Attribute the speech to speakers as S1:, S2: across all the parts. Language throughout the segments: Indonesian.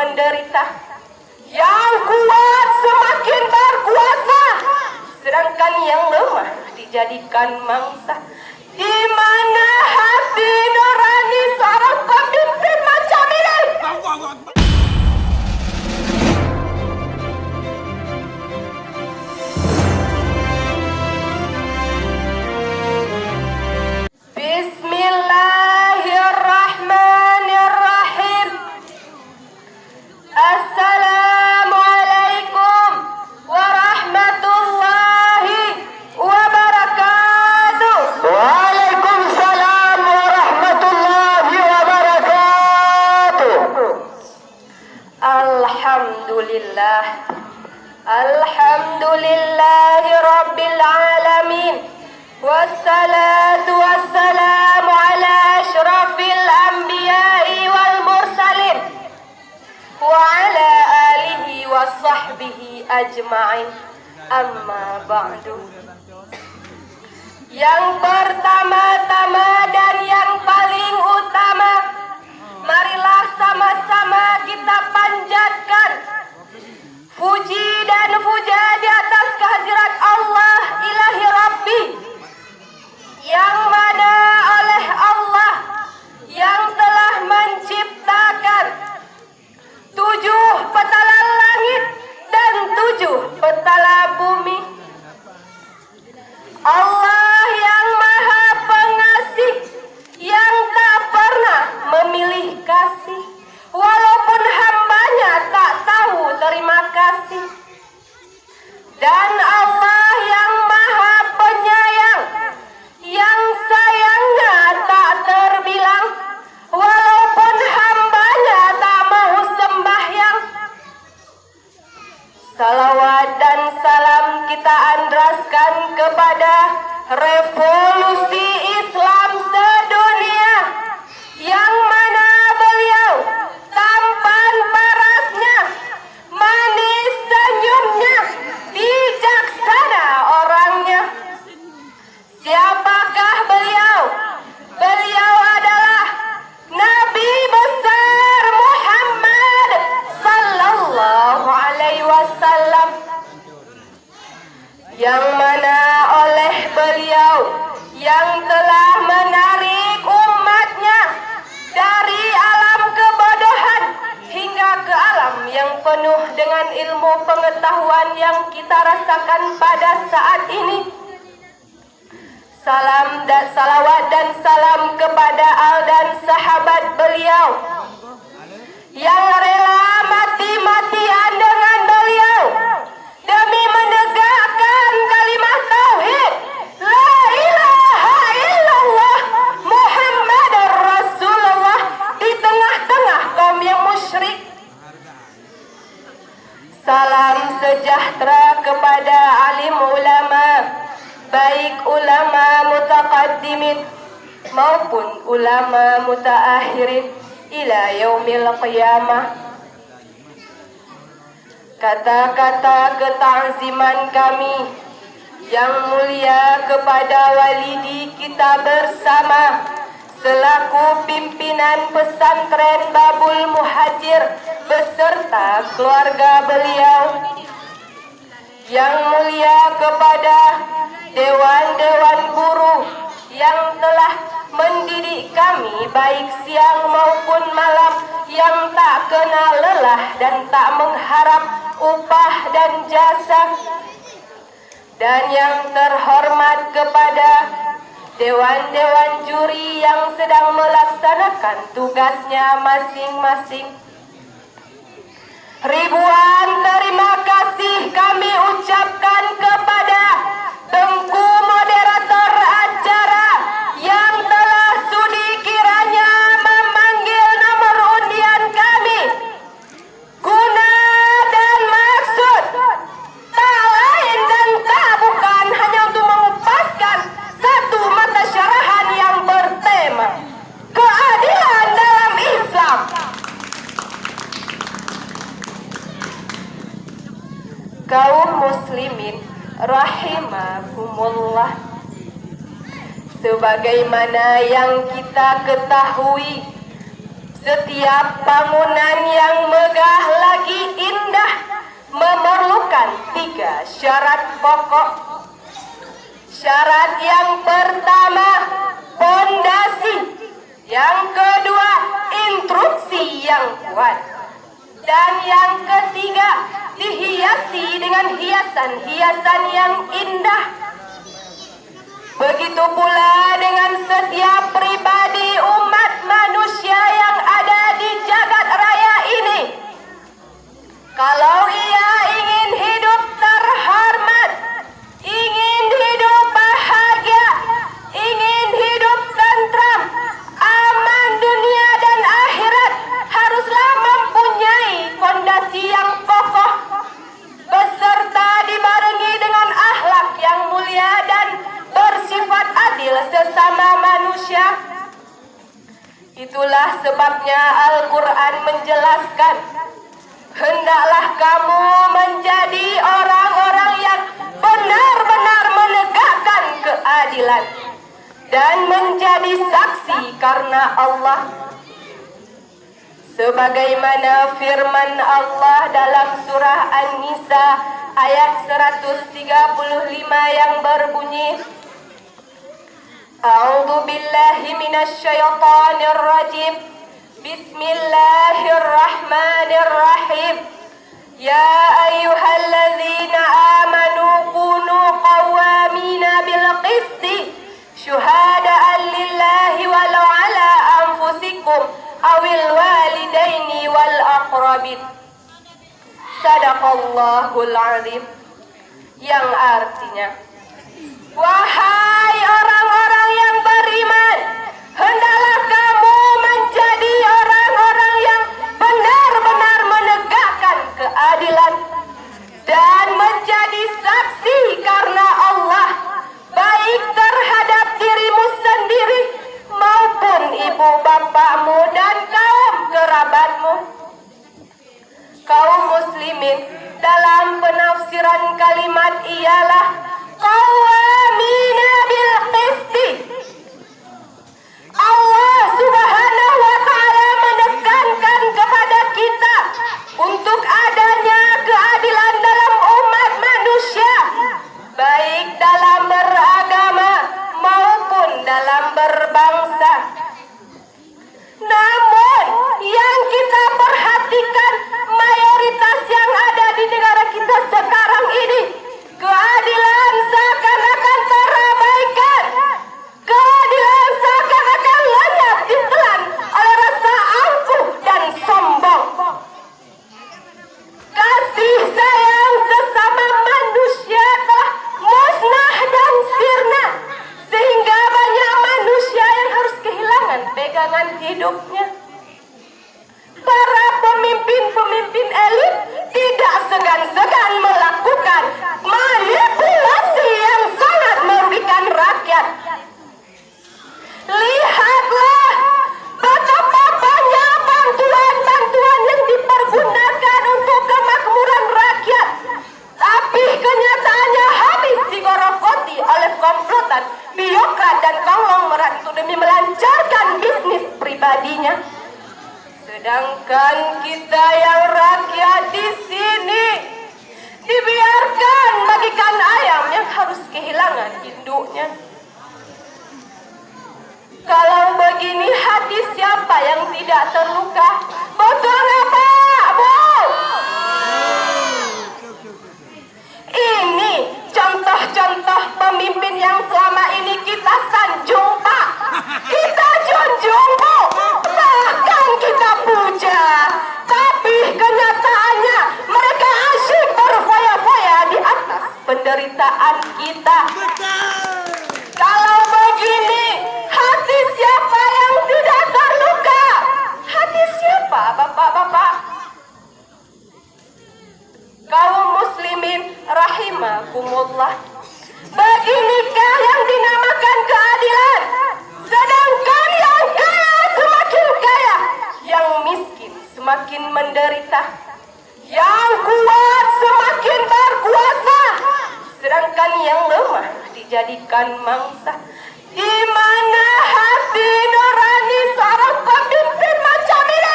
S1: menderita. Yang kuat semakin berkuasa, sedangkan yang lemah dijadikan mangsa. Di mana hati nurani seorang pemimpin macam ini? Bismillahirrahmanirrahim. Assalamualaikum warahmatullahi wabarakatuh.
S2: Waalaikumsalam warahmatullahi wabarakatuh.
S1: Alhamdulillah. Alhamdulillahi rabbil alamin. Wassalatu wassalamu ala asyrafil anbiya'i wal mursalin wa ala alihi wa sahbihi ajma'in. Amma ba'du. Yang pertama-tama dan yang paling utama, marilah sama-sama kita panjatkan puji dan puja di atas kehadirat Allah ilahi Rabbi, yang mana oleh Allah yang telah menciptakan 7 petala langit dan 7 petala bumi. Allah yang maha pengasih, yang tak pernah memilih kasih, walaupun hambanya tak tahu terima kasih. Dan Allah yang maha penyayang, yang sayangnya tak terbilang, walaupun hambanya tak mau sembahyang. Salawat dan salam kita andraskan kepada revolusi Islam sedunia, yang mana beliau tampan parasnya, manis senyumnya, bijaksana orangnya. Siapakah beliau? Beliau adalah Nabi besar Muhammad sallallahu alaihi wasallam, yang mana oleh beliau yang telah menarik umatnya dari alam kebodohan hingga ke alam yang penuh dengan ilmu pengetahuan yang kita rasakan pada saat ini. Salam dan salawat dan salam kepada al dan sahabat beliau yang rela mati-matian dengan beliau demi menegakkan kalimat tauhid la ilaha illallah Muhammadur Rasulullah di tengah-tengah kaum yang musyrik. Salam sejahtera kepada alim ulama, baik ulama mutaqaddimin maupun ulama mutaakhirin ila yaumil qiyamah. Kata-kata ketakziman kami yang mulia kepada walidi kita bersama selaku pimpinan pesantren Babul Muhajir beserta keluarga beliau. Yang mulia kepada dewan-dewan guru yang telah mendidik kami baik siang maupun malam, yang tak kenal lelah dan tak mengharap upah dan jasa. Dan yang terhormat kepada dewan-dewan juri yang sedang melaksanakan tugasnya masing-masing. Ribuan terima kasih kami ucapkan kepada Tengku moderator acara yang telah sudi kiranya memanggil nomor undian kami. Guna dan maksud tak lain dan tak bukan hanya untuk mengupaskan satu mata syarahan yang bertema keadilan dalam Islam. Kaum muslimin rahimakumullah, sebagaimana yang kita ketahui, Setiap bangunan yang megah lagi indah memerlukan 3 syarat pokok. Syarat yang pertama, pondasi. Yang kedua, instruksi yang kuat. Dan yang ketiga, dihiasi dengan hiasan-hiasan yang indah. Begitu pula dengan setiap pribadi umat manusia yang ada di jagat raya ini. Kalau ia ingin hidup terhormat, ingin hidup bahagia, ingin hidup tentram, aman dunia dan akhirat, haruslah mempunyai fondasi yang kokoh, beserta dibarengi dengan akhlak yang mulia dan bersifat adil sesama manusia. Itulah sebabnya Al-Quran menjelaskan, hendaklah kamu menjadi orang-orang yang benar-benar menegakkan keadilan dan menjadi saksi karena Allah. Sebagaimana firman Allah dalam surah An-Nisa ayat 135 yang berbunyi, A'udzu billahi minasy syaithanir rajim. Bismillahirrahmanirrahim. Ya ayyuhalladzina amanu kunu qawwamina bil qisti syuhada'an lillahi walau ala anfusikum awil walidaini wal aqrabin. Sadaqallahul azim. Yang artinya, wahai orang-orang yang beriman, hendaklah kamu menjadi orang-orang yang benar-benar menegakkan keadilan dan menjadi saksi karena Allah, baik terhadap dirimu sendiri maupun ibu bapakmu dan kaum kerabatmu. Kaum muslimin dalam penafsiran kalimat ialah qawwamina bil qisti. Allah Subhanahu wa ta'ala menekankan kepada kita untuk adanya keadilan dalam umat manusia, baik dalam beragama maupun dalam berbangsa. Namun yang kita perhatikan, mayoritas yang ada di negara kita sekarang ini, keadilan seakan-akan terabaikan. Keadilan seakan-akan lenyap ditelan oleh rasa angkuh dan sombong. Kasih sayang sesama manusia telah musnah dan sirna, sehingga banyak manusia yang harus kehilangan pegangan hidupnya. Para pemimpin-pemimpin elit tidak segan-segan melakukan manipulasi yang sangat merugikan rakyat. Lihatlah betapa banyak bantuan-bantuan yang dipergunakan untuk kemakmuran rakyat, tapi kenyataannya habis digorokoti oleh komplotan birokrat dan konglomerat itu demi melancarkan bisnis pribadinya. Sedangkan kita yang rakyat di sini dibiarkan bagikan ayam yang harus kehilangan induknya. Kalau begini, hati siapa yang tidak terluka? Betul nggak Pak, Bu? Ini contoh-contoh pemimpin yang selama ini kita sanjung, Pak. Kita junjung, Bu. Bahkan kita puja. Tapi kenyataannya mereka asyik berfoya-foya di atas penderitaan kita. Kalau begini, hati siapa yang tidak terluka? Hati siapa, Bapak-bapak? Kaum muslimin rahimakumullah. Beginikah yang dinamakan keadilan? Sedangkan yang kaya semakin kaya, yang miskin semakin menderita, yang kuat semakin berkuasa, sedangkan yang lemah dijadikan mangsa. Di mana hati nurani seorang pemimpin macam ini?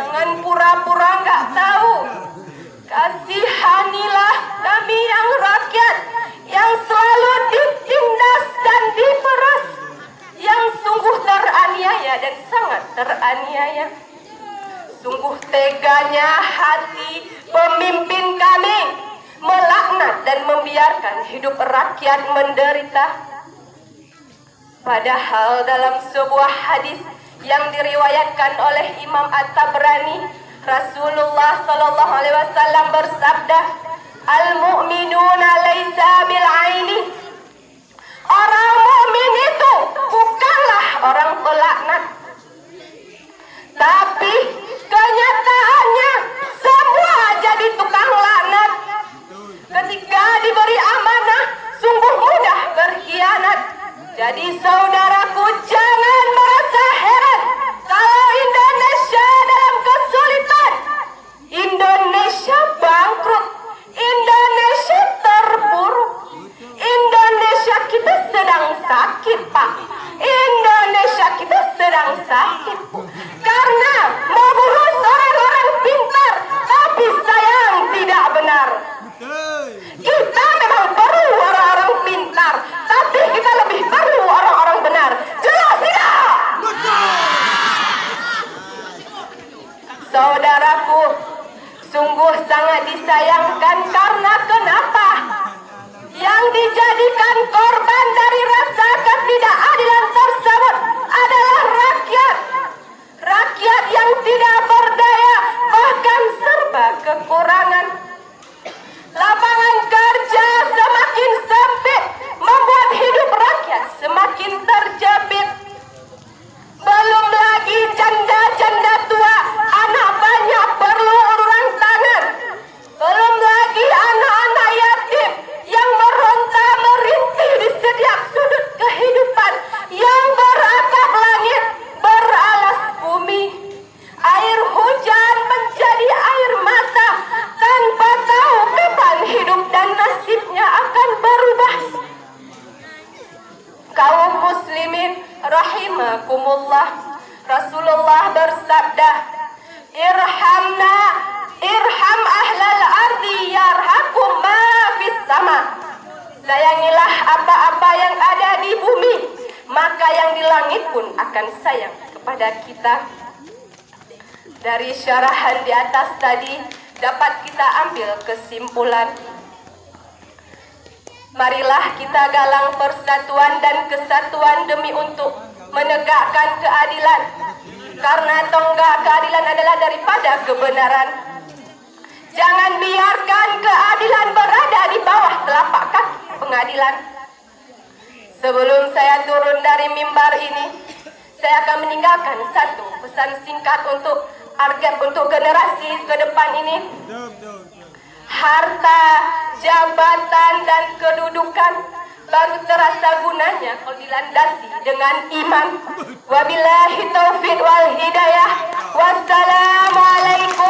S1: Jangan pura-pura nggak tahu. Kasihanilah kami yang rakyat yang selalu ditindas dan diperas, yang sungguh teraniaya dan sangat teraniaya. Sungguh teganya hati pemimpin kami melaknat dan membiarkan hidup rakyat menderita. Padahal dalam sebuah hadis yang diriwayatkan oleh Imam At-Tabrani, Rasulullah sallallahu alaihi wasallam bersabda, "Al-mu'minuna laisa bil aini." Orang mukmin itu bukanlah orang pelaknat, tapi kenyataannya semua jadi tukang laknat. Ketika diberi amanah, sungguh mudah berkhianat. Jadi saudaraku, jangan merasa heran kalau Indonesia dalam kesulitan, Indonesia bangkrut, Indonesia terpuruk, Indonesia kita sedang sakit, Pak. Indonesia kita sedang sakit, Bu. Karena mengurus orang-orang pintar, tapi sayang tidak benar. Kita memang perlu orang-orang pintar, tapi kita lebih perlu orang-orang benar. Jelas tidak? Saudaraku, sungguh sangat disayangkan karena kenapa? Yang dijadikan korban dari rasa ketidakadilan tersebut adalah rakyat. Rakyat yang tidak berdaya, bahkan serba kekurangan. Lapangan kerja semakin sempit, membuat hidup rakyat semakin terjepit. Belum lagi janda-janda tua, anak banyak perlu uluran tangan. Belum lagi anak-anak yatim yang meronta merintih di setiap sudut kehidupan, yang beratap langit, beralas bumi. Air hujan menjadi air mata, tanpa tahu kapan hidup dan nasibnya akan berubah. Kaum muslimin rahimakumullah, Rasulullah bersabda, "Irhamna, irham ahlal ardi yarhakum ma fis sama." Sayangilah apa-apa yang ada di bumi, maka yang di langit pun akan sayang kepada kita. Dari syarahan di atas tadi dapat kita ambil kesimpulan. Marilah kita galang persatuan dan kesatuan demi untuk menegakkan keadilan. Karena tonggak keadilan adalah daripada kebenaran. Jangan biarkan keadilan berada di bawah telapak kaki pengadilan. Sebelum saya turun dari mimbar ini, saya akan meninggalkan satu pesan singkat untuk generasi ke depan ini. Harta, jabatan, dan kedudukan baru terasa gunanya kalau dilandasi dengan iman. Wabillahi taufiq wal hidayah. Wassalamualaikum